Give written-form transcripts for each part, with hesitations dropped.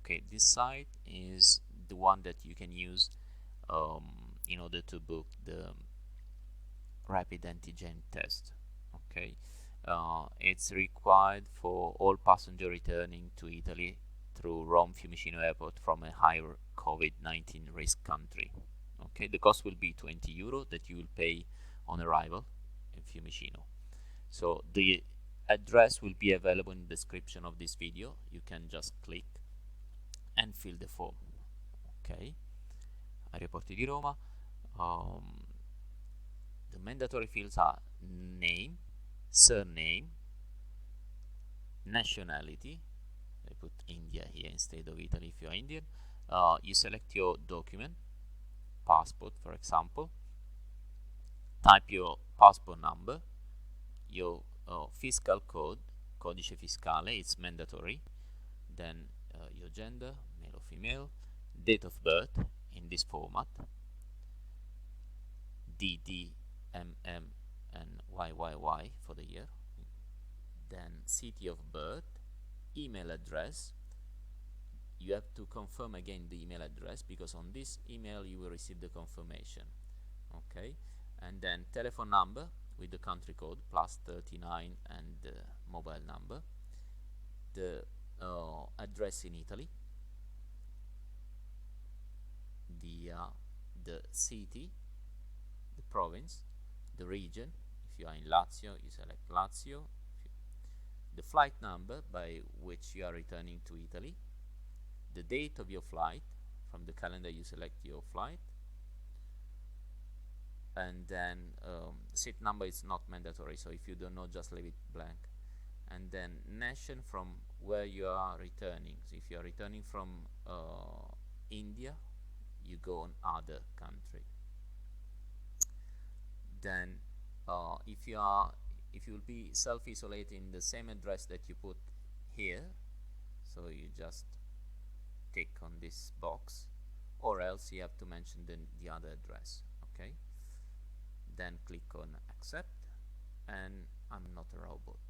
Okay, this site is the one that you can use in order to book the rapid antigen test. Okay, it's required for all passengers returning to Italy through Rome FCO Airport from a higher COVID-19 risk country. Okay, the cost will be 20 euro that you will pay on arrival in Fiumicino. So the address will be available in the description of this video. You can just click and fill the form. Ok, Aeroporti di Roma. The mandatory fields are name, surname, nationality. I put India here instead of Italy if you are Indian. You select your document, passport for example. Type your passport number, your fiscal code, codice fiscale, it's mandatory. Then your gender, male or female, date of birth in this format, DD, MM, and YYY for the year. Then city of birth, email address. You have to confirm again the email address because on this email you will receive the confirmation. Okay, and then telephone number with the country code +39 and the mobile number, the address in Italy, the city, the province, the region. If you are in Lazio, you select Lazio. The flight number by which you are returning to Italy, the date of your flight. From the calendar you select your flight, and then seat number is not mandatory, so if you don't know, just leave it blank. And then nation from where you are returning. So if you are returning from India, you go on other country. Then if you will be self-isolating in the same address that you put here, so you just tick on this box, or else you have to mention the other address. Okay, then click on accept, and I'm not a robot,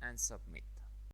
and submit.